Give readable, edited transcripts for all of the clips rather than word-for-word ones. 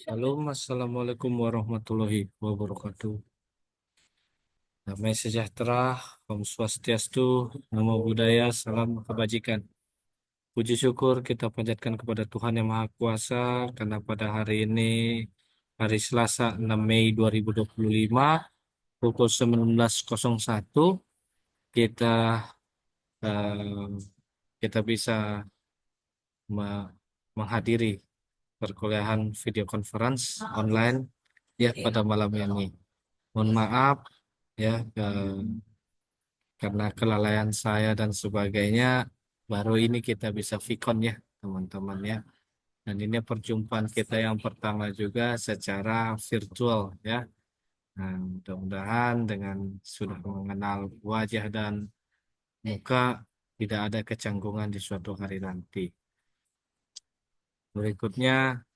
Halo, Assalamualaikum warahmatullahi wabarakatuh. Damai sejahtera, Om Swastiastu, Namo Buddhaya, Salam Kebajikan. Puji syukur kita panjatkan kepada Tuhan Yang Maha Kuasa, karena pada hari ini, hari Selasa 6 Mei 2025, pukul 19.01, kita eh, kita bisa me- menghadiri perkuliahan video conference online ya pada malam ini. Mohon maaf ya karena kelalaian saya dan sebagainya, baru ini kita bisa vikon ya teman-teman ya. Dan ini perjumpaan kita yang pertama juga secara virtual ya. Nah, mudah-mudahan dengan sudah mengenal wajah dan muka, tidak ada kecanggungan di suatu hari nanti. Berikutnya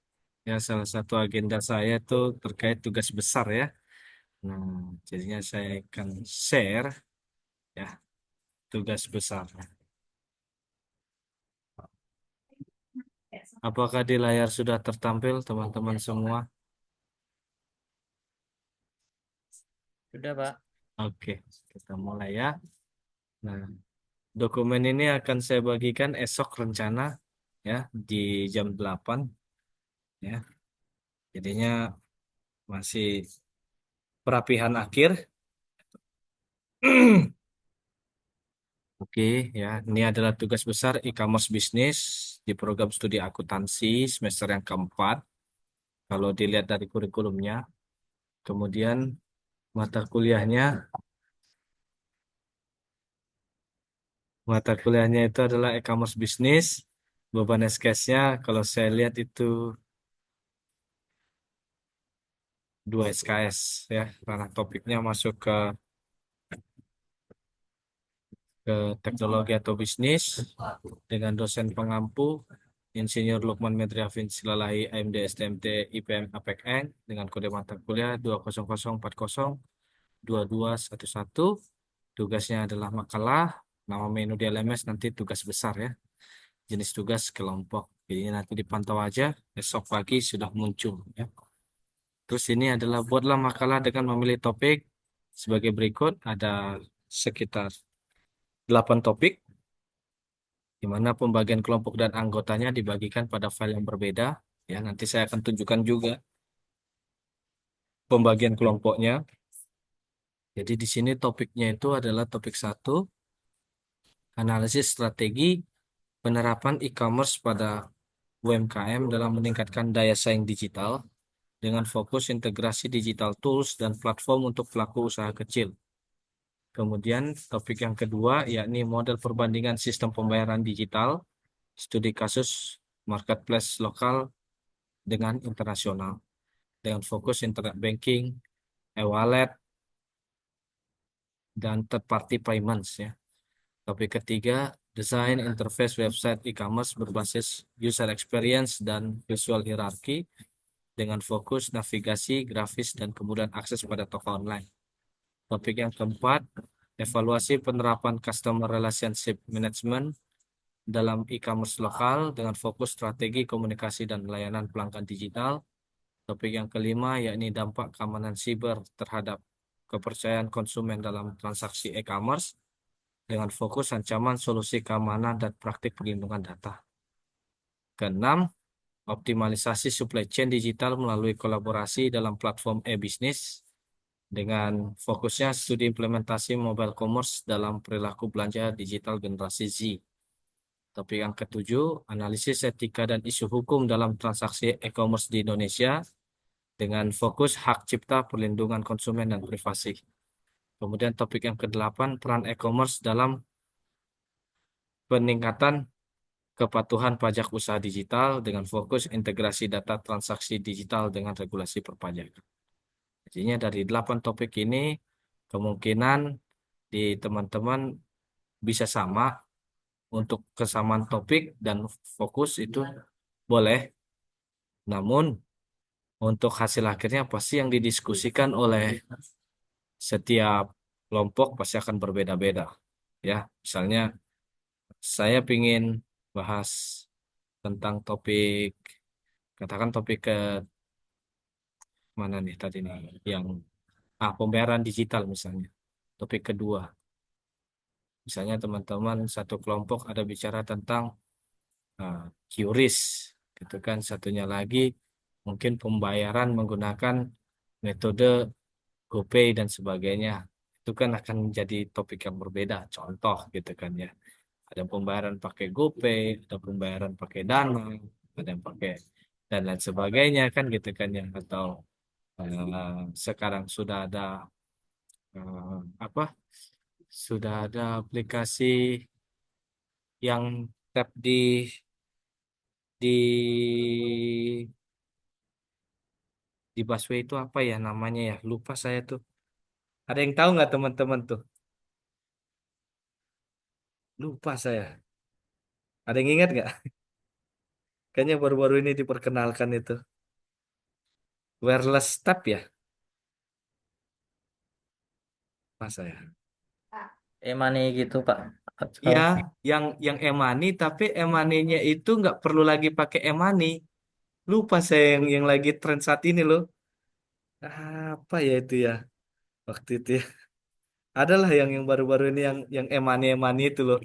ya, salah satu agenda saya itu terkait tugas besar ya. Nah, jadinya saya akan share ya tugas besar. Apakah di layar sudah tertampil teman-teman semua? Sudah, Pak. Oke, kita mulai ya. Nah, dokumen ini akan saya bagikan esok rencana ya di jam 8 ya. Jadinya masih perapihan akhir. Oke ya, ini adalah tugas besar e-commerce bisnis di program studi akuntansi semester yang keempat. Kalau dilihat dari kurikulumnya, kemudian mata kuliahnya, mata kuliahnya itu adalah e-commerce bisnis. Beban SKS-nya kalau saya lihat itu 2 SKS ya, karena topiknya masuk ke teknologi atau bisnis dengan dosen pengampu Insinyur Lukman Medriafin Silalahi AMD STMT IPM APEKN dengan kode mata kuliah 200402211. Tugasnya adalah makalah, nama menu di LMS nanti tugas besar ya, jenis tugas kelompok. Jadi nanti dipantau aja, besok pagi sudah muncul ya. Terus ini adalah buatlah makalah dengan memilih topik sebagai berikut. Ada sekitar 8 topik, di mana pembagian kelompok dan anggotanya dibagikan pada file yang berbeda. Ya, nanti saya akan tunjukkan juga pembagian kelompoknya. Jadi di sini topiknya itu adalah topik satu, analisis strategi penerapan e-commerce pada UMKM dalam meningkatkan daya saing digital dengan fokus integrasi digital tools dan platform untuk pelaku usaha kecil. Kemudian topik yang kedua yakni model perbandingan sistem pembayaran digital, studi kasus marketplace lokal dengan internasional, dengan fokus internet banking, e-wallet, dan third party payments ya. Topik ketiga, desain interface website e-commerce berbasis user experience dan visual hierarchy dengan fokus navigasi, grafis, dan kemudahan akses pada toko online. Topik yang keempat, evaluasi penerapan customer relationship management dalam e-commerce lokal dengan fokus strategi komunikasi dan layanan pelanggan digital. Topik yang kelima yakni dampak keamanan siber terhadap kepercayaan konsumen dalam transaksi e-commerce dengan fokus ancaman solusi keamanan dan praktik perlindungan data. Keenam, optimalisasi supply chain digital melalui kolaborasi dalam platform e-bisnis dengan fokusnya studi implementasi mobile commerce dalam perilaku belanja digital generasi Z. Topik yang ketujuh, analisis etika dan isu hukum dalam transaksi e-commerce di Indonesia dengan fokus hak cipta, perlindungan konsumen, dan privasi. Kemudian topik yang kedelapan, peran e-commerce dalam peningkatan kepatuhan pajak usaha digital dengan fokus integrasi data transaksi digital dengan regulasi perpajakan. Jadinya dari 8 topik ini, kemungkinan di teman-teman bisa sama untuk kesamaan topik dan fokus itu boleh. Namun untuk hasil akhirnya pasti yang didiskusikan oleh setiap kelompok pasti akan berbeda-beda. Ya, misalnya saya ingin bahas tentang topik, katakan topik ke Mana nih tadi nih? Yang pembayaran digital misalnya. Topik kedua. Misalnya teman-teman satu kelompok ada bicara tentang uh, QRIS, gitu kan. Satunya lagi mungkin pembayaran menggunakan metode GoPay dan sebagainya. Itu kan akan menjadi topik yang berbeda. Contoh gitu kan ya. Ada pembayaran pakai GoPay, ada pembayaran pakai Dana, ada yang pakai dan lain sebagainya kan gitu kan ya. Atau sekarang sudah ada apa? Sudah ada aplikasi yang tap di busway itu apa ya namanya ya? Lupa saya tuh. Ada yang tahu nggak teman-teman tuh? Lupa saya. Ada yang ingat nggak? Kayaknya baru-baru ini diperkenalkan itu. Wireless tap ya? Pas saya. Money gitu Pak. Atau Ya, yang e-money tapi e-money-nya itu nggak perlu lagi pakai e-money. Lupa saya yang lagi tren saat ini loh. Apa ya itu ya? Waktu itu ya. Adalah yang baru-baru ini yang e-money itu loh.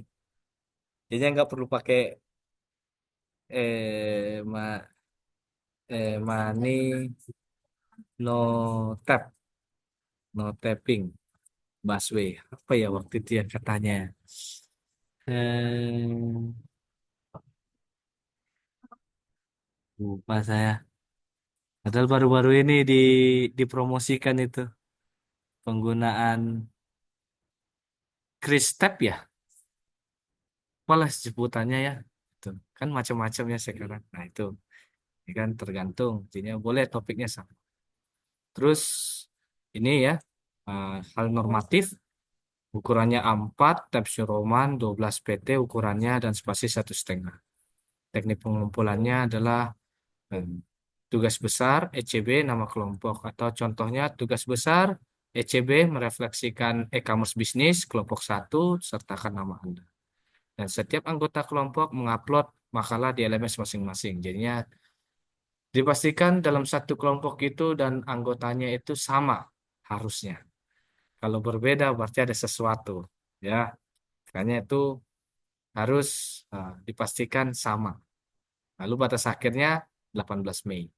Jadinya nggak perlu pakai eh ma money no tap, no tapping busway. Apa ya waktu itu ya katanya? Eh, lupa saya. Padahal baru-baru ini dipromosikan itu penggunaan Kris Step ya, apalah sebutannya ya. Itu kan macam-macamnya sekarang. Nah itu, ini kan tergantung. Jadinya boleh topiknya sama. Terus ini ya hal normatif ukurannya A4, Times New Roman 12 PT ukurannya dan spasi 1,5. Teknik pengumpulannya adalah eh, tugas besar ECB nama kelompok atau contohnya tugas besar ECB merefleksikan e-commerce bisnis kelompok satu sertakan nama Anda. Dan setiap anggota kelompok mengupload makalah di LMS masing-masing. Jadinya dipastikan dalam satu kelompok itu dan anggotanya itu sama harusnya. Kalau berbeda berarti ada sesuatu. Ya, makanya itu harus dipastikan sama. Lalu batas akhirnya 18 Mei.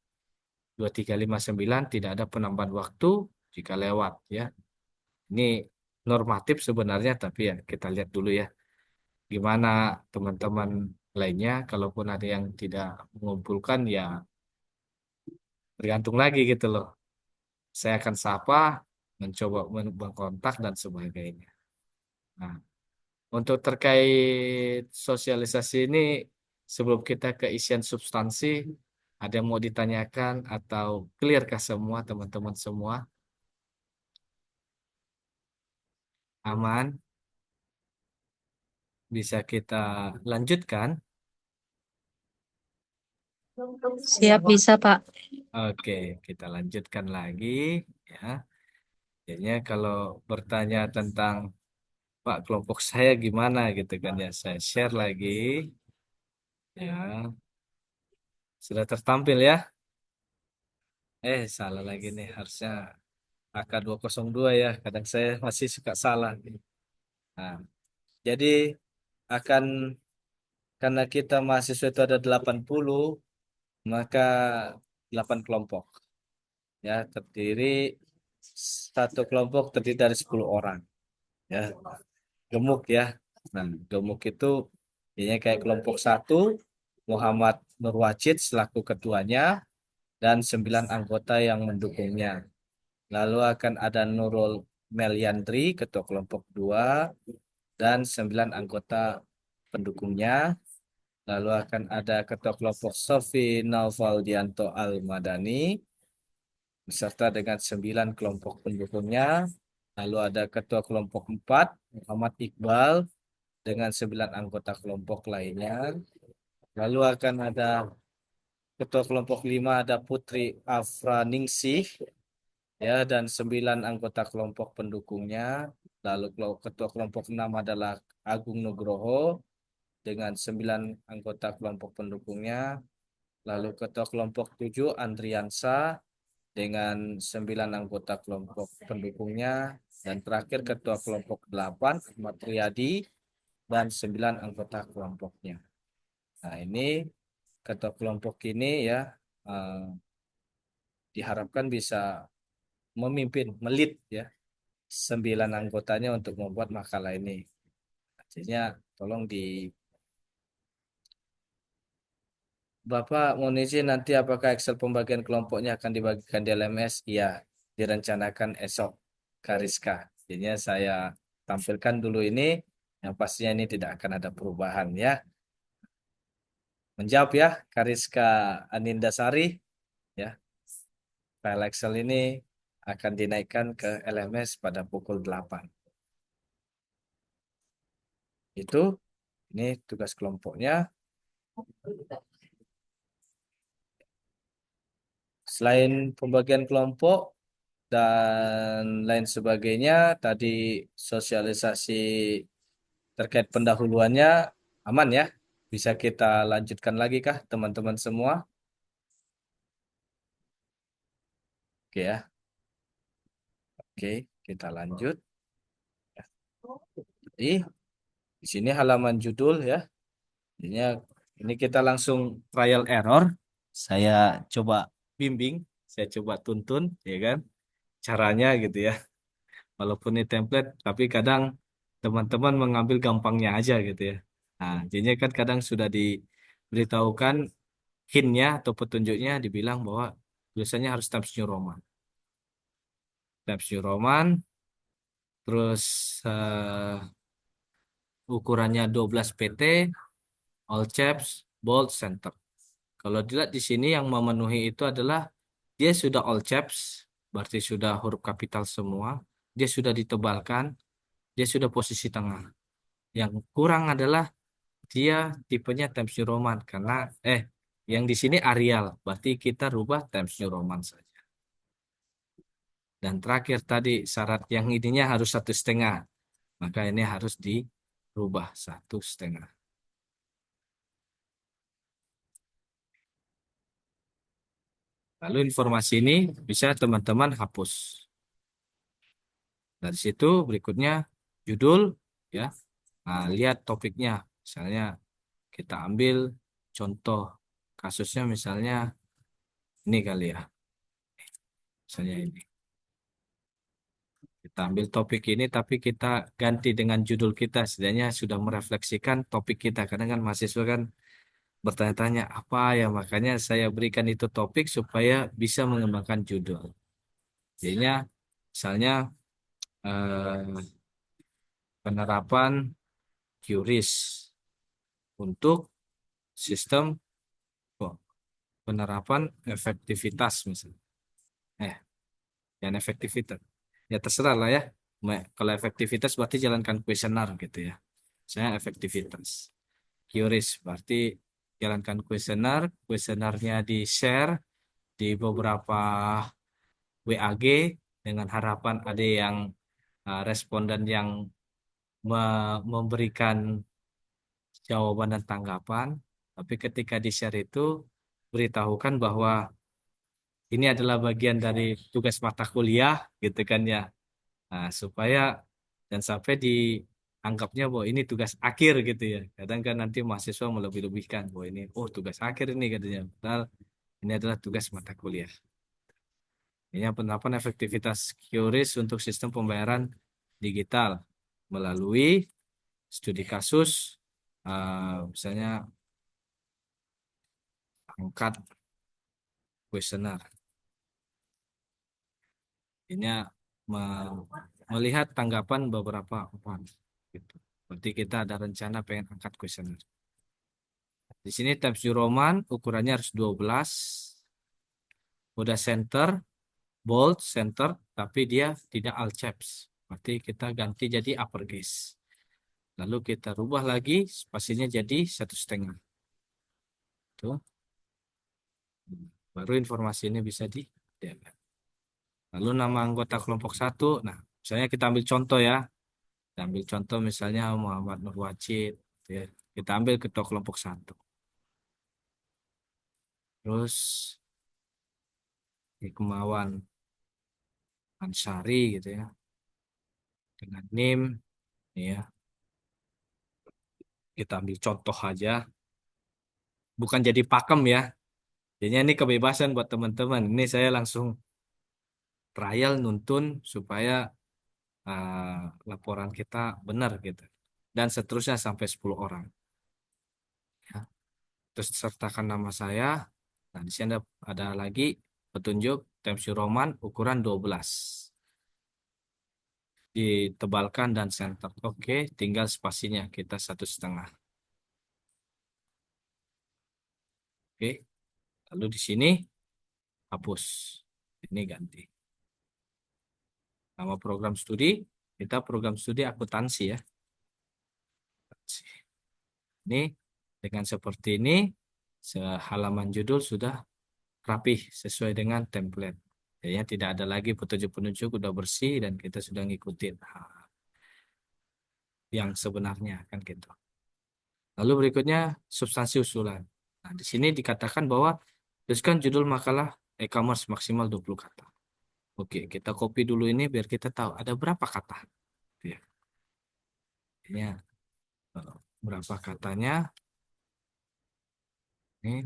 2359 tidak ada penambahan waktu jika lewat ya. Ini normatif sebenarnya tapi ya kita lihat dulu ya. Gimana teman-teman lainnya, kalaupun ada yang tidak mengumpulkan ya tergantung lagi gitu loh. Saya akan sapa, mencoba mengkontak dan sebagainya. Nah, untuk terkait sosialisasi ini, sebelum kita ke isian substansi, ada yang mau ditanyakan atau clearkah semua teman-teman semua? Aman? Bisa kita lanjutkan? Siap bisa, Pak. Oke, kita lanjutkan lagi ya. Jadinya kalau bertanya tentang Pak kelompok saya gimana gitu kan ya, saya share lagi ya. Sudah tertampil ya? Salah lagi nih, harusnya AK202 ya. Kadang saya masih suka salah. Nah, jadi akan karena kita mahasiswa itu ada 80, maka 8 kelompok ya terdiri satu kelompok terdiri dari 10 orang ya. Gemuk ya. Nah, gemuk itu ini kayak kelompok satu Muhammad Nur Wajid selaku ketuanya dan 9 anggota yang mendukungnya. Lalu akan ada Nurul Meliandri ketua kelompok 2 dan 9 anggota pendukungnya. Lalu akan ada ketua kelompok Sofi Naufaldianto Al-Madani beserta dengan 9 kelompok pendukungnya. Lalu ada ketua kelompok 4 Muhammad Iqbal dengan 9 anggota kelompok lainnya. Lalu akan ada ketua kelompok 5 ada Putri Afraningsih ya dan 9 anggota kelompok pendukungnya. Lalu ketua kelompok 6 adalah Agung Nugroho dengan 9 anggota kelompok pendukungnya. Lalu ketua kelompok 7 Andriansa dengan 9 anggota kelompok pendukungnya, dan terakhir ketua kelompok 8 Ahmad Riyadi dan 9 anggota kelompoknya. Nah, ini ketua kelompok ini ya eh, diharapkan bisa memimpin, melit ya 9 anggotanya untuk membuat makalah ini. Artinya tolong di Bapak mohon izin, nanti apakah Excel pembagian kelompoknya akan dibagikan di LMS? Iya, direncanakan esok, Kariska. Jadinya saya tampilkan dulu ini, yang pastinya ini tidak akan ada perubahan ya. Menjawab ya, Kariska Anindasari ya. File Excel ini akan dinaikkan ke LMS pada pukul 8. Itu, ini tugas kelompoknya. Selain pembagian kelompok dan lain sebagainya, tadi sosialisasi terkait pendahuluannya aman ya. Bisa kita lanjutkan lagi kah teman-teman semua? Oke ya. Oke, kita lanjut. Jadi di sini halaman judul ya. Jadinya ini kita langsung trial error. Saya coba bimbing, saya coba tuntun ya kan caranya gitu ya. Walaupun ini template, tapi kadang teman-teman mengambil gampangnya aja gitu ya. Nah, jadinya kan kadang sudah diberitahukan hintnya atau petunjuknya, dibilang bahwa biasanya harus Times New Roman. Times New Roman, terus ukurannya 12 pt, all caps, bold, center. Kalau dilihat di sini yang memenuhi itu adalah dia sudah all caps, berarti sudah huruf kapital semua, dia sudah ditebalkan, dia sudah posisi tengah. Yang kurang adalah dia tipenya Times New Roman karena yang di sini Arial, berarti kita rubah Times New Roman saja. Dan terakhir tadi syarat yang ininya harus 1,5, maka ini harus dirubah 1,5. Lalu informasi ini bisa teman-teman hapus. Dari situ berikutnya judul ya. Nah, lihat topiknya. Misalnya kita ambil contoh kasusnya, misalnya ini kali ya. Misalnya ini. Kita ambil topik ini tapi kita ganti dengan judul kita. Setidaknya sudah merefleksikan topik kita. Kadang kan mahasiswa kan bertanya-tanya apa ya, makanya saya berikan itu topik supaya bisa mengembangkan judul. Jadinya misalnya eh, penerapan QRIS untuk sistem oh, penerapan efektivitas misalnya. Eh, yang efektivitas. Ya terserah lah ya. Kalau efektivitas berarti jalankan kuesioner gitu ya. Saya efektivitas. QRIS berarti jalankan kuesioner, kuesionernya di-share di beberapa WAG dengan harapan ada yang responden yang memberikan jawaban dan tanggapan. Tapi ketika di-share itu beritahukan bahwa ini adalah bagian dari tugas mata kuliah gitu kan ya. Nah, supaya dan sampai dianggapnya bahwa ini tugas akhir gitu ya. Kadang kan nanti mahasiswa melebih-lebihkan bahwa ini oh tugas akhir ini katanya. Padahal ini adalah tugas mata kuliah. Ini penerapan efektivitas QRIS untuk sistem pembayaran digital melalui studi kasus, misalnya angkat kuesioner. Ini melihat tanggapan beberapa orang. Gitu. Berarti kita ada rencana pengen angkat kuesioner. Di sini Times New Roman ukurannya harus 12. Udah center, bold, center, tapi dia tidak all caps. Berarti kita ganti jadi uppercase. Lalu kita rubah lagi spasinya jadi 1,5. Tuh. Baru informasi ini bisa di. Lalu nama anggota kelompok 1. Nah, misalnya kita ambil contoh ya. Kita ambil contoh misalnya Muhammad Nur Wajid. Ya. Kita ambil ketua kelompok 1. Terus Hikmawan Ansari gitu ya, dengan NIM ya, kita ambil contoh aja, bukan jadi pakem ya. Jadinya ini kebebasan buat teman-teman. Ini saya langsung trial nuntun supaya laporan kita benar gitu. Dan seterusnya sampai 10 orang. Ya. Terus sertakan nama saya. Nah, di sini ada lagi petunjuk Times New Roman ukuran 12. Ditebalkan dan center. Oke, tinggal spasinya kita 1,5. Oke, lalu di sini hapus. Ini ganti. Nama program studi, kita program studi akuntansi ya. Ini dengan seperti ini, halaman judul sudah rapih sesuai dengan template. Jadinya tidak ada lagi petunjuk-petunjuk, udah bersih dan kita sudah ngikutin yang sebenarnya kan gitu. Lalu berikutnya substansi usulan. Nah, di sini dikatakan bahwa tuliskan judul makalah e-commerce maksimal 20 kata. Oke, kita copy dulu ini biar kita tahu ada berapa kata. Ya. Ini berapa katanya. Ini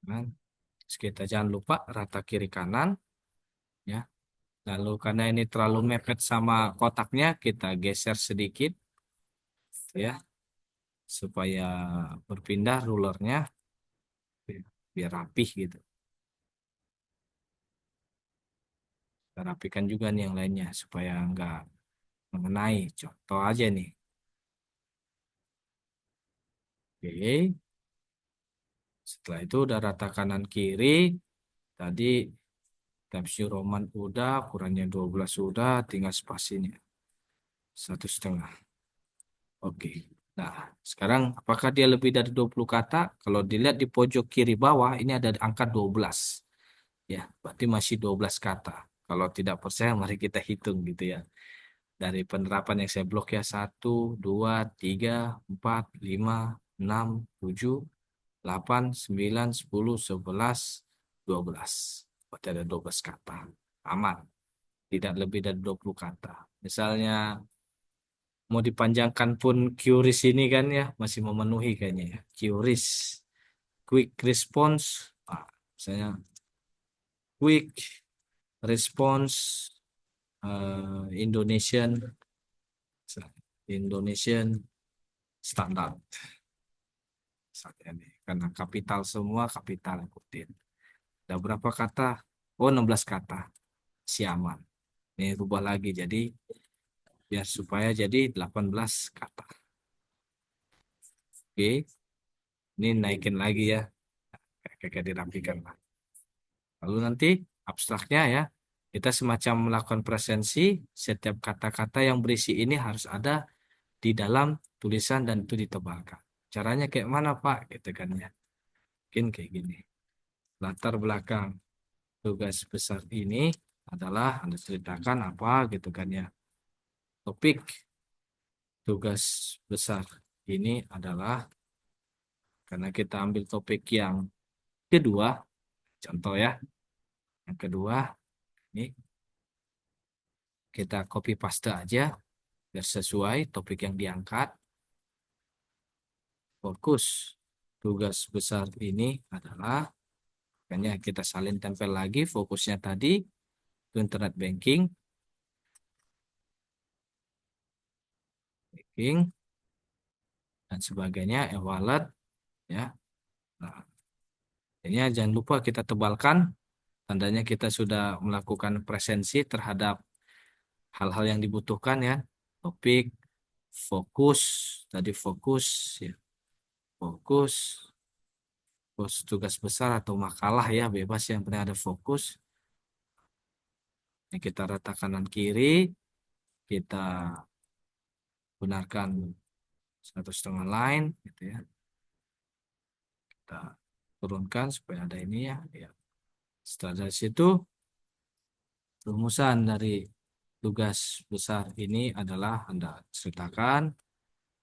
kan. Terus kita jangan lupa rata kiri kanan ya. Lalu karena ini terlalu mepet sama kotaknya, kita geser sedikit ya supaya berpindah rulernya biar rapih gitu. Kita rapikan juga nih yang lainnya supaya nggak mengenai. Contoh aja nih. Oke. Setelah itu udah rata kanan kiri. Tadi Times New Roman udah, ukurannya 12 udah, tinggal spasinya 1,5. Oke. Nah, sekarang apakah dia lebih dari 20 kata? Kalau dilihat di pojok kiri bawah, ini ada angka 12. Ya, berarti masih 12 kata. Kalau tidak percaya, mari kita hitung gitu ya. Dari penerapan yang saya blok ya, 1, 2, 3, 4, 5, 6, 7, 8, 9, 10, 11, 12. Berarti ada 12 kata. Aman. Tidak lebih dari 20 kata. Misalnya mau dipanjangkan pun QRIS ini kan ya masih memenuhi kayaknya ya. QRIS, quick response, misalnya quick response Indonesian Indonesian standard. Misalnya nih, karena kapital semua kapital ikutin. Ada berapa kata? Oh, 16 kata. Si aman. Ini rubah lagi jadi biar supaya jadi 18 kata. Oke, ini naikin lagi ya. Kayak dirapikan lah. Lalu nanti abstraknya ya, kita semacam melakukan presensi, setiap kata-kata yang berisi ini harus ada di dalam tulisan dan itu ditebalkan. Caranya kayak mana Pak? Gitu kan ya. Mungkin kayak gini. Latar belakang tugas besar ini adalah Anda ceritakan apa gitu kan ya. Topik tugas besar ini adalah karena kita ambil topik yang kedua, contoh ya. Yang kedua, ini kita copy paste aja biar sesuai topik yang diangkat. Fokus tugas besar ini adalah makanya kita salin tempel lagi fokusnya tadi ke internet banking dan sebagainya, e-wallet ya. Nah, ini jangan lupa kita tebalkan tandanya kita sudah melakukan presensi terhadap hal-hal yang dibutuhkan ya. Topik, fokus, tadi fokus ya. Fokus, fokus tugas besar atau makalah ya bebas yang penting ada fokus. Ini kita rata kanan kiri, kita gunakan 1,5 line gitu ya. Kita turunkan supaya ada ini ya. Ya. Setelah dari situ rumusan dari tugas besar ini adalah Anda ceritakan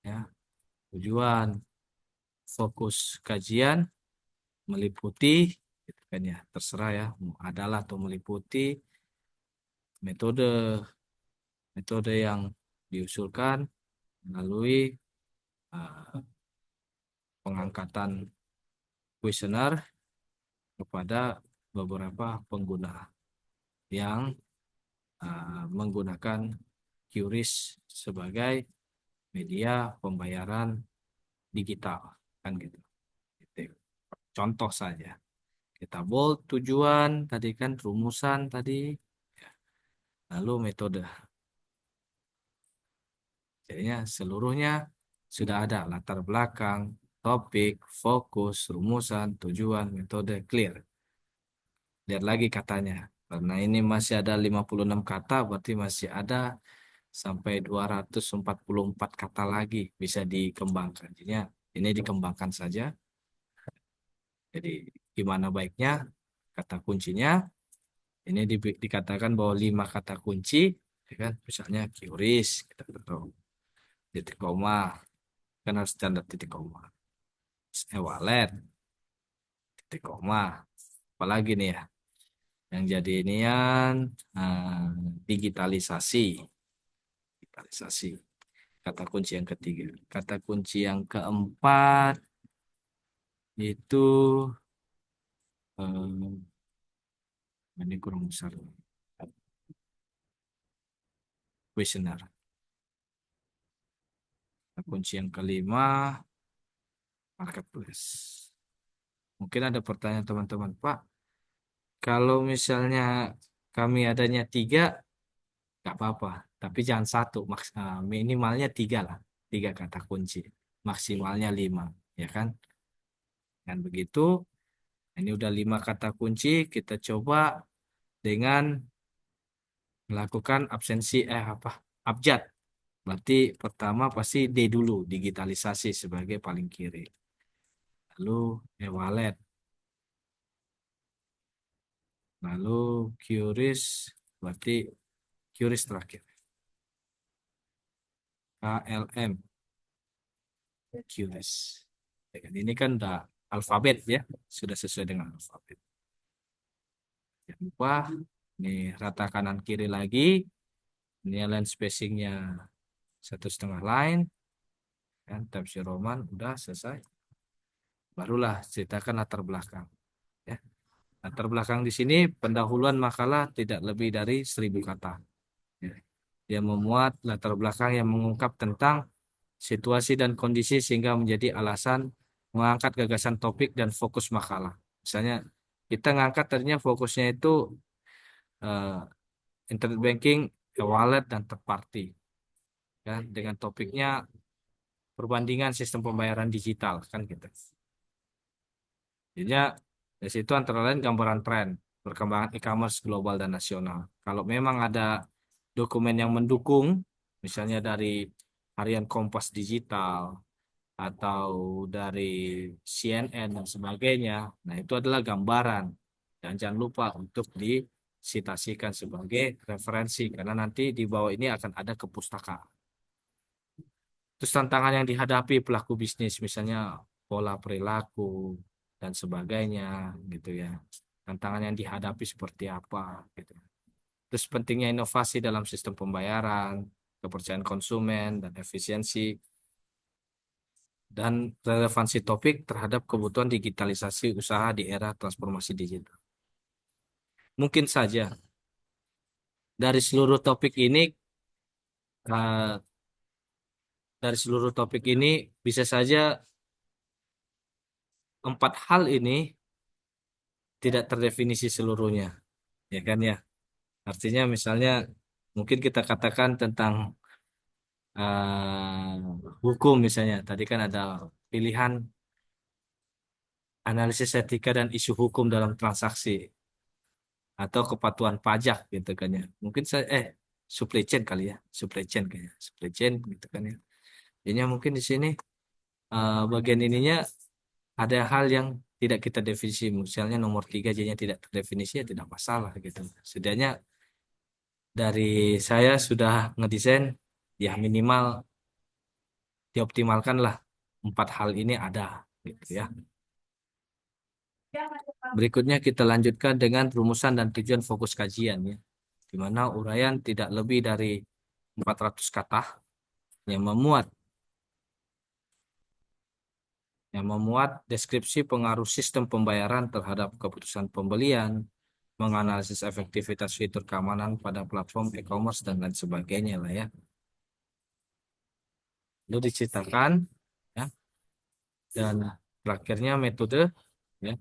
ya tujuan fokus kajian meliputi kan ya, terserah ya, adalah atau meliputi metode metode yang diusulkan melalui uh, pengangkatan kuesioner kepada beberapa pengguna yang menggunakan QRIS sebagai media pembayaran digital, kan gitu. Itu contoh saja. Kita bold tujuan tadi kan, rumusan tadi, ya. Lalu metode. Jadinya seluruhnya sudah ada latar belakang, topik, fokus, rumusan, tujuan, metode, clear. Lihat lagi katanya. Karena ini masih ada 56 kata, berarti masih ada sampai 244 kata lagi bisa dikembangkan. Jadinya ini dikembangkan saja. Jadi gimana baiknya kata kuncinya? Ini dikatakan bahwa 5 kata kunci, ya kan? Misalnya QRIS, kita tahu titik koma, kan harus standar titik koma. E-wallet, titik koma. Apalagi nih ya, yang jadi inian digitalisasi, digitalisasi. Kata kunci yang ketiga. Kata kunci yang keempat itu ini kurang besar. Questionnaire. Kata kunci yang kelima, marketplace. Mungkin ada pertanyaan teman-teman, Pak. Kalau misalnya kami adanya 3, nggak apa-apa. Tapi jangan 1, minimalnya 3 lah. 3 kata kunci. Maksimalnya 5, ya kan? Dan begitu, ini udah 5 kata kunci, kita coba dengan melakukan abjad. Berarti pertama pasti D dulu, digitalisasi sebagai paling kiri. Lalu e-wallet. Lalu QRIS, berarti QRIS terakhir. KLM, QRIS. Ya kan, ini kan udah alfabet ya, sudah sesuai dengan alfabet. Jangan lupa, ini rata kanan kiri lagi. Ini line spacingnya 1,5 line. Dan Times New Roman udah selesai. Barulah ceritakan latar belakang. Ya. Latar belakang di sini pendahuluan makalah tidak lebih dari 1.000 kata. Ya. Dia memuat latar belakang yang mengungkap tentang situasi dan kondisi sehingga menjadi alasan mengangkat gagasan topik dan fokus makalah. Misalnya kita ngangkat tadinya fokusnya itu eh, internet banking, e-wallet dan third party. Ya, dengan topiknya perbandingan sistem pembayaran digital kan gitu. Jadinya dari situ antara lain gambaran tren perkembangan e-commerce global dan nasional. Kalau memang ada dokumen yang mendukung, misalnya dari harian Kompas Digital atau dari CNN dan sebagainya, nah itu adalah gambaran. Dan jangan lupa untuk disitasikan sebagai referensi, karena nanti di bawah ini akan ada kepustakaan. Terus tantangan yang dihadapi pelaku bisnis, misalnya pola perilaku dan sebagainya, gitu ya. Tantangan yang dihadapi seperti apa, gitu. Terus pentingnya inovasi dalam sistem pembayaran, kepercayaan konsumen dan efisiensi, dan relevansi topik terhadap kebutuhan digitalisasi usaha di era transformasi digital. Mungkin saja dari seluruh topik ini, eh, bisa saja 4 hal ini tidak terdefinisi seluruhnya, ya kan ya. Artinya misalnya mungkin kita katakan tentang hukum misalnya. Tadi kan ada pilihan analisis etika dan isu hukum dalam transaksi atau kepatuhan pajak gitu kan ya. Mungkin saya supply chain kali ya, supply chain kayaknya, supply chain gitu kan ya. Jadinya mungkin di sini bagian ininya ada hal yang tidak kita definisi. Misalnya nomor 3 jadinya tidak terdefinisi ya tidak masalah gitu. Setidaknya dari saya sudah ngedesain ya minimal dioptimalkan lah 4 hal ini ada gitu ya. Berikutnya kita lanjutkan dengan rumusan dan tujuan fokus kajian ya. Di mana uraian tidak lebih dari 400 kata yang memuat deskripsi pengaruh sistem pembayaran terhadap keputusan pembelian, menganalisis efektivitas fitur keamanan pada platform e-commerce dan lain sebagainya lah ya. Lalu diceritakan ya, dan terakhirnya metode ya.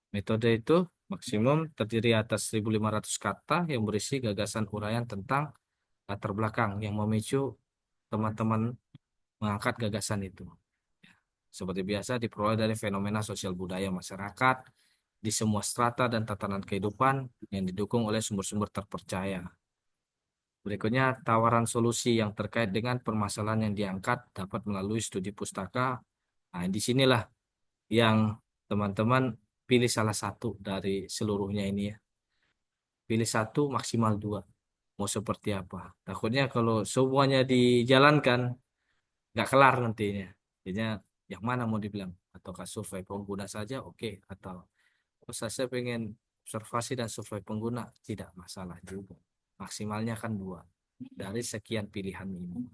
Metode itu maksimum terdiri atas 1.500 kata yang berisi gagasan uraian tentang latar belakang yang memicu teman-teman mengangkat gagasan itu. Seperti biasa diperoleh dari fenomena sosial budaya masyarakat di semua strata dan tatanan kehidupan yang didukung oleh sumber-sumber terpercaya. Berikutnya, tawaran solusi yang terkait dengan permasalahan yang diangkat dapat melalui studi pustaka. Nah, di sinilah yang teman-teman pilih salah satu dari seluruhnya ini ya. Pilih satu, maksimal dua. Mau seperti apa? Takutnya kalau semuanya dijalankan, nggak kelar nantinya. Jadinya yang mana mau dibilang? Ataukah survei pengguna saja? Oke. Atau oh, saya pengen observasi dan survei pengguna? Tidak masalah juga. Maksimalnya kan dua dari sekian pilihan ini.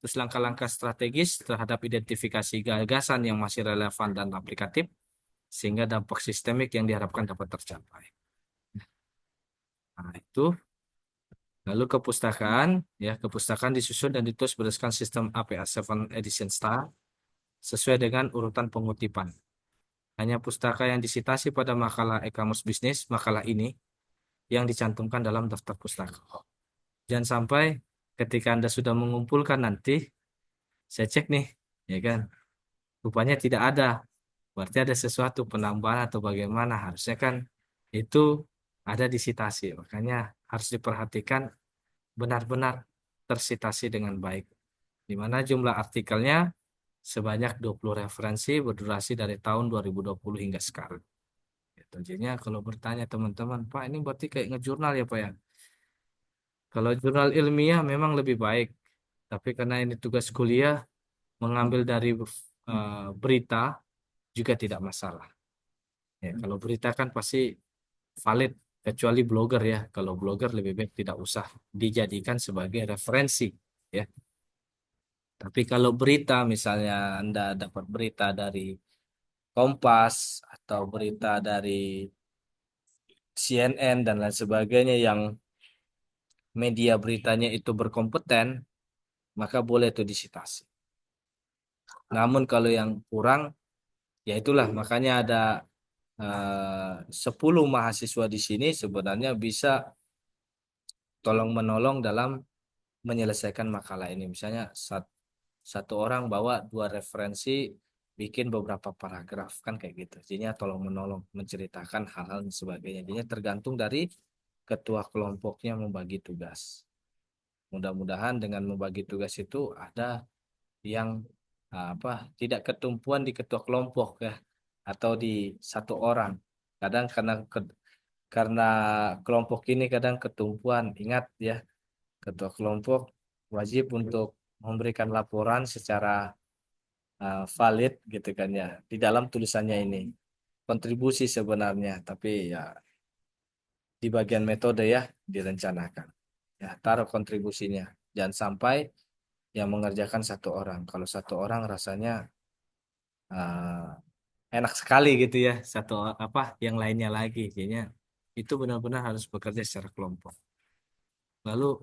Terus langkah-langkah strategis terhadap identifikasi gagasan yang masih relevan dan aplikatif sehingga dampak sistemik yang diharapkan dapat tercapai. Nah, itu lalu kepustakaan ya, kepustakaan disusun dan ditulis berdasarkan sistem APA 7 Edition Style sesuai dengan urutan pengutipan. Hanya pustaka yang disitasi pada makalah e-commerce bisnis, makalah ini yang dicantumkan dalam daftar pustaka. Jangan sampai ketika Anda sudah mengumpulkan nanti, saya cek nih, ya kan, rupanya tidak ada. Berarti ada sesuatu penambahan atau bagaimana. Harusnya kan itu ada disitasi. Makanya harus diperhatikan benar-benar tersitasi dengan baik. Di mana jumlah artikelnya sebanyak 20 referensi berdurasi dari tahun 2020 hingga sekarang. Tentunya kalau bertanya teman-teman, Pak ini berarti kayak ngejurnal ya Pak ya? Kalau jurnal ilmiah memang lebih baik. Tapi karena ini tugas kuliah, mengambil dari berita juga tidak masalah. Ya, kalau berita kan pasti valid, kecuali blogger ya. Kalau blogger lebih baik tidak usah dijadikan sebagai referensi. Ya. Tapi kalau berita, misalnya Anda dapat berita dari Kompas atau berita dari CNN dan lain sebagainya yang media beritanya itu berkompeten, maka boleh itu disitasi. Namun kalau yang kurang, ya itulah makanya ada 10 mahasiswa di sini sebenarnya bisa tolong menolong dalam menyelesaikan makalah ini. Misalnya satu orang bawa dua referensi, bikin beberapa paragraf kan kayak gitu. Jadinya tolong menolong menceritakan hal-hal dan sebagainya. Jadinya tergantung dari ketua kelompoknya membagi tugas. Mudah-mudahan dengan membagi tugas itu ada yang tidak ketumpuan di ketua kelompok ya atau di satu orang. Kadang karena kelompok ini kadang ketumpuan. Ingat ya, ketua kelompok wajib untuk memberikan laporan secara valid gitu kan ya di dalam tulisannya ini. Kontribusi sebenarnya, tapi ya di bagian metode ya direncanakan. Ya, taruh kontribusinya. Jangan sampai yang mengerjakan satu orang. Kalau satu orang rasanya enak sekali gitu ya, satu yang lainnya lagi. Jadinya itu benar-benar harus bekerja secara kelompok. Lalu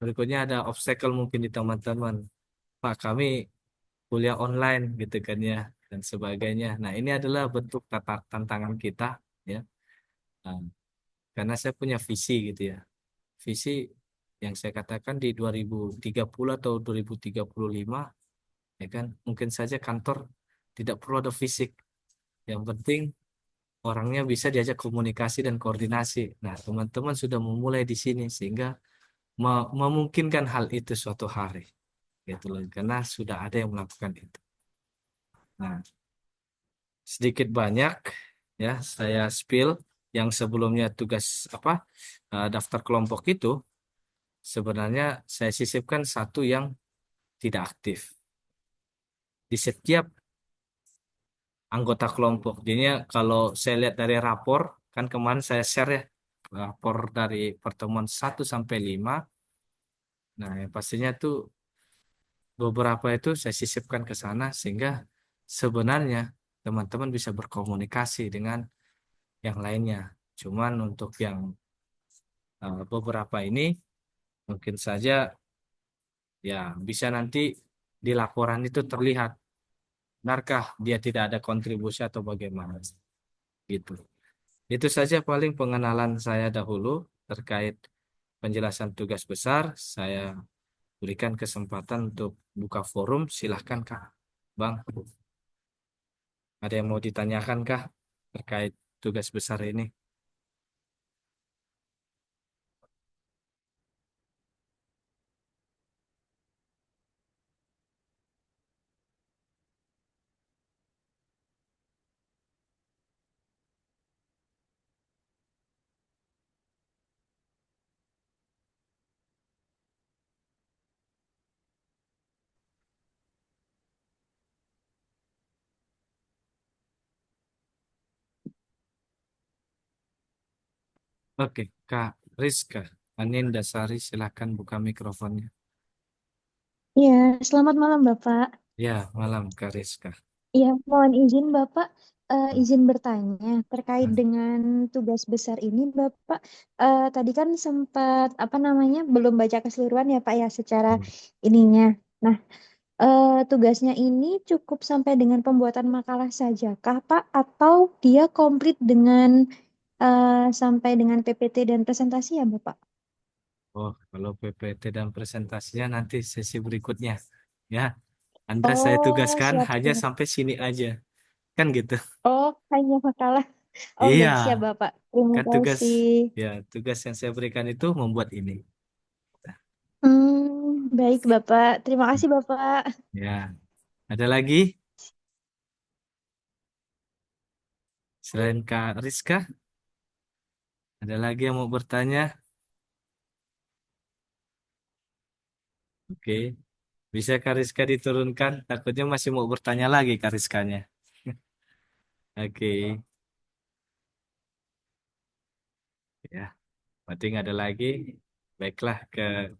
berikutnya ada obstacle mungkin di teman-teman. Pak, kami kuliah online gitu kan ya dan sebagainya. Nah, ini adalah bentuk tantangan kita ya. Nah, karena saya punya visi gitu ya. Visi yang saya katakan di 2030 atau 2035 ya kan, mungkin saja kantor tidak perlu ada fisik. Yang penting orangnya bisa diajak komunikasi dan koordinasi. Nah, teman-teman sudah memulai di sini sehingga memungkinkan hal itu suatu hari. Gitu loh, karena sudah ada yang melakukan itu. Nah, sedikit banyak ya saya spill yang sebelumnya tugas daftar kelompok itu sebenarnya saya sisipkan satu yang tidak aktif. Di setiap anggota kelompok. Jadinya kalau saya lihat dari rapor, kan kemarin saya share ya, rapor dari pertemuan 1 sampai 5. Nah, yang pastinya tuh beberapa itu saya sisipkan ke sana sehingga sebenarnya teman-teman bisa berkomunikasi dengan yang lainnya. Cuman untuk yang beberapa ini mungkin saja ya bisa nanti di laporan itu terlihat benarkah dia tidak ada kontribusi atau bagaimana gitu. Itu saja paling pengenalan saya dahulu terkait penjelasan tugas besar. Saya berikan kesempatan untuk buka forum. Silahkan Kak, Bang. Ada yang mau ditanyakan kah terkait tugas besar ini? Oke, Kak Rizka, Aninda Sari, silakan buka mikrofonnya. Iya, selamat malam Bapak. Ya, malam Kak Rizka. Iya, mohon izin Bapak, Hmm. izin bertanya terkait dengan tugas besar ini Bapak. Tadi kan sempat apa namanya belum baca keseluruhan ya Pak ya secara Hmm. ininya. Nah, tugasnya ini cukup sampai dengan pembuatan makalah saja kah Pak? Atau dia komplit dengan sampai dengan PPT dan presentasi ya Bapak? Oh, kalau PPT dan presentasinya nanti sesi berikutnya. Ya, Anda saya Oh, tugaskan hanya siap-siap. sampai sini aja. Kan gitu. Oh, hanya makalah. Oke, Iya, siap Bapak. Terima kan tugas kasih. ya tugas yang saya berikan itu membuat ini. Baik Bapak. Terima kasih Bapak. Ya, ada lagi selain Kak Rizka? Ada lagi yang mau bertanya? Oke. Bisa Kariska diturunkan? Takutnya masih mau bertanya lagi Kariskanya. Oke, ya. Berarti nggak ada lagi. Baiklah ke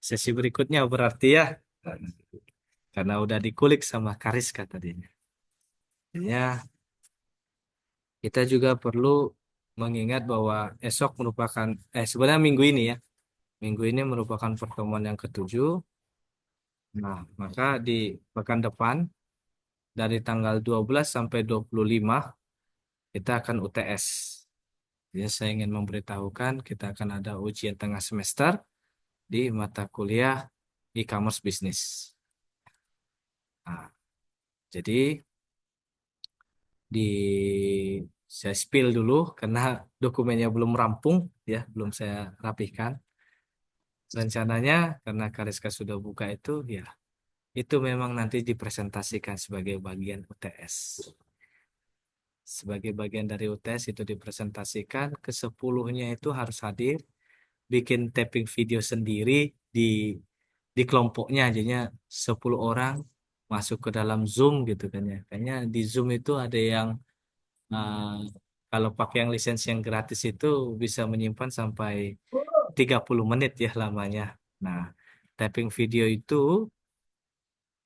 sesi berikutnya berarti ya. Karena udah dikulik sama Kariska tadinya. Ya, kita juga perlu mengingat bahwa esok merupakan, sebenarnya minggu ini ya. Minggu ini merupakan pertemuan yang ketujuh. Nah, maka di pekan depan dari tanggal 12 sampai 25 kita akan UTS. Jadi saya ingin memberitahukan kita akan ada ujian tengah semester di mata kuliah e-commerce bisnis. Nah, jadi di saya spill dulu karena dokumennya belum rampung ya, belum saya rapihkan. Rencananya karena Kariska sudah buka itu ya, itu memang nanti dipresentasikan sebagai bagian UTS. Sebagai bagian dari UTS itu dipresentasikan, ke-10-nya itu harus hadir, bikin tapping video sendiri di kelompoknya, jadinya 10 orang masuk ke dalam Zoom gitu kan ya. Kayaknya di Zoom itu ada yang eh, kalau pakai yang lisensi yang gratis itu bisa menyimpan sampai 30 menit ya lamanya. Nah, tapping video itu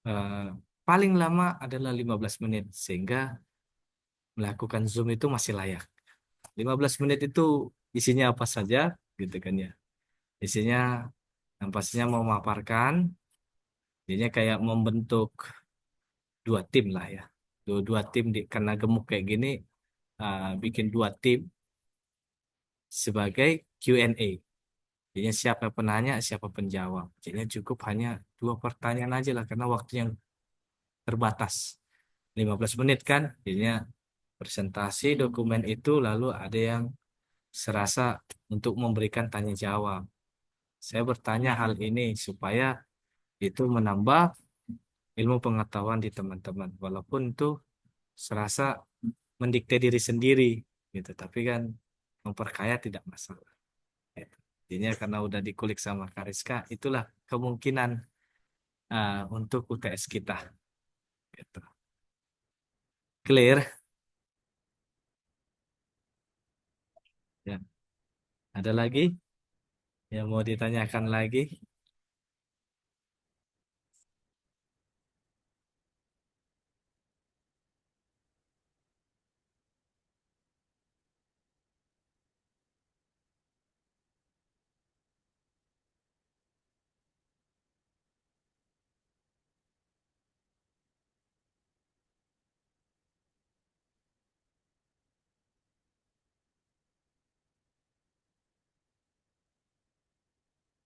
eh, paling lama adalah 15 menit sehingga melakukan Zoom itu masih layak. 15 menit itu isinya apa saja gitu kan ya. Isinya yang pastinya memaparkan, jadinya kayak membentuk dua tim lah ya. Dua tim karena gemuk kayak gini, bikin dua tim sebagai Q&A. Jadinya siapa penanya, siapa penjawab. Jadinya cukup hanya dua pertanyaan aja lah karena waktu yang terbatas. 15 menit kan, jadinya presentasi dokumen itu lalu ada yang serasa untuk memberikan tanya jawab. Saya bertanya hal ini supaya itu menambah ilmu pengetahuan di teman-teman. Walaupun itu serasa mendikte diri sendiri gitu, tapi kan memperkaya tidak masalah. Gitu. Jadinya karena udah dikulik sama Kariska, itulah kemungkinan untuk UTS kita. Gitu. Clear? Ya. Ada lagi yang mau ditanyakan lagi?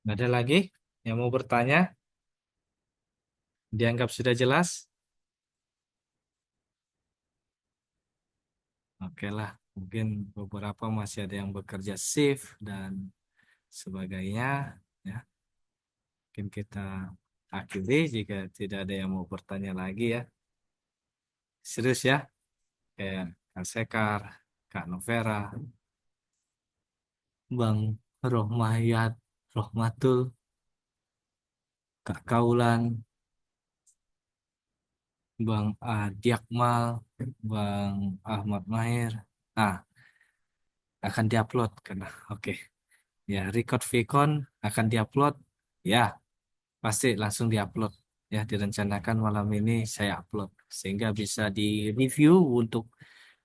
Ada lagi yang mau bertanya? Dianggap sudah jelas? Oke lah, mungkin beberapa masih ada yang bekerja shift dan sebagainya. Ya, mungkin kita akhiri jika tidak ada yang mau bertanya lagi ya. Serius ya, kayak Kak Sekar, Kak Novera, Bang Rohmayat, Rohmatul, Kak Kaulan, Bang Adiakmal, Bang Ahmad Mahir. Ah, akan diupload karena oke. Ya, record Vicon akan diupload. Ya, pasti langsung diupload. Ya, direncanakan malam ini saya upload sehingga bisa di-review untuk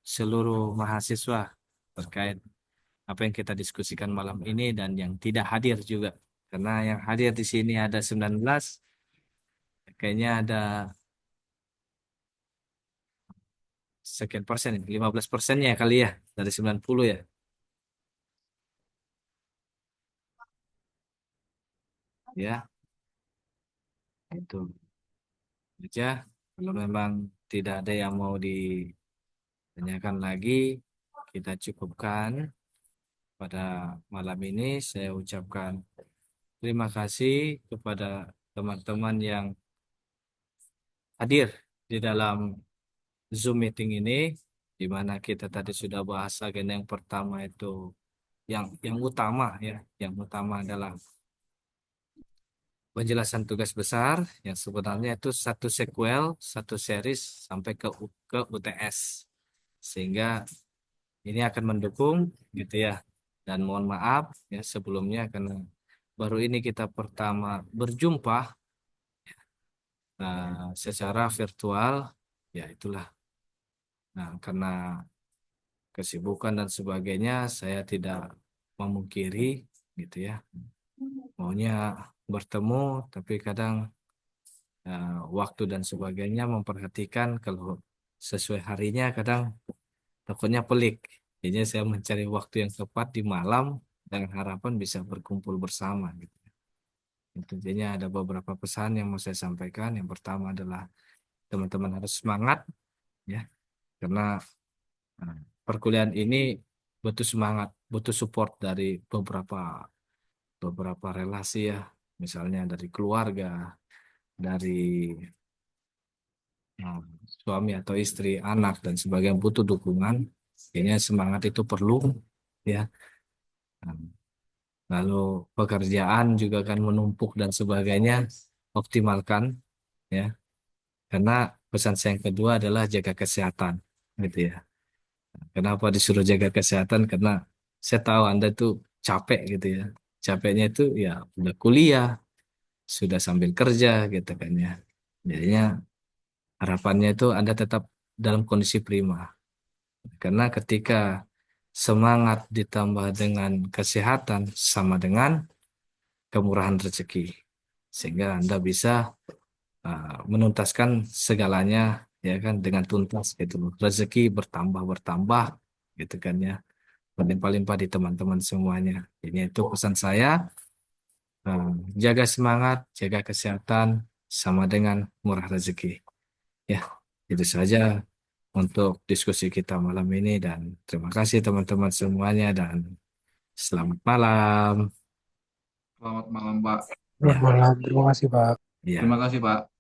seluruh mahasiswa terkait apa yang kita diskusikan malam ini dan yang tidak hadir juga. Karena yang hadir di sini ada 19, kayaknya ada sekian persen, 15%-nya kali ya dari 90 ya. Ya, itu aja. Kalau memang tidak ada yang mau ditanyakan lagi, kita cukupkan pada malam ini. Saya ucapkan terima kasih kepada teman-teman yang hadir di dalam Zoom meeting ini, di mana kita tadi sudah bahas agenda yang pertama itu yang utama ya, yang utama adalah penjelasan tugas besar yang sebenarnya itu satu sequel, satu series sampai ke UTS. Sehingga ini akan mendukung gitu ya. Dan mohon maaf ya sebelumnya karena baru ini kita pertama berjumpa secara virtual ya itulah. Nah, karena kesibukan dan sebagainya saya tidak memungkiri gitu ya. Maunya bertemu tapi kadang waktu dan sebagainya memperhatikan kalau sesuai harinya kadang takutnya pelik. Jadi saya mencari waktu yang tepat di malam dengan harapan bisa berkumpul bersama gitu. Itu jadinya ada beberapa pesan yang mau saya sampaikan. Yang pertama adalah teman-teman harus semangat ya karena eh, perkuliahan ini butuh semangat, butuh support dari beberapa beberapa relasi ya. Misalnya dari keluarga, dari Nah, suami atau istri, anak dan sebagainya butuh dukungan. Kayaknya semangat itu perlu, ya. Nah, lalu pekerjaan juga kan menumpuk dan sebagainya, optimalkan, ya. Karena pesan saya yang kedua adalah jaga kesehatan, gitu ya. Kenapa disuruh jaga kesehatan? Karena saya tahu Anda tuh capek, gitu ya. Capeknya itu ya udah kuliah, sudah sambil kerja, gitu kan ya. Jadinya harapannya itu Anda tetap dalam kondisi prima. Karena ketika semangat ditambah dengan kesehatan sama dengan kemurahan rezeki. Sehingga Anda bisa menuntaskan segalanya ya kan dengan tuntas gitu loh. Rezeki bertambah gitu kan ya. Berlimpah-limpah di teman-teman semuanya. Ini itu pesan saya. eh, Jaga semangat, jaga kesehatan sama dengan murah rezeki. Ya, itu saja untuk diskusi kita malam ini dan terima kasih teman-teman semuanya dan selamat malam. Selamat malam, Pak. Ya, Malam, terima kasih Pak. ya. Terima kasih, Pak.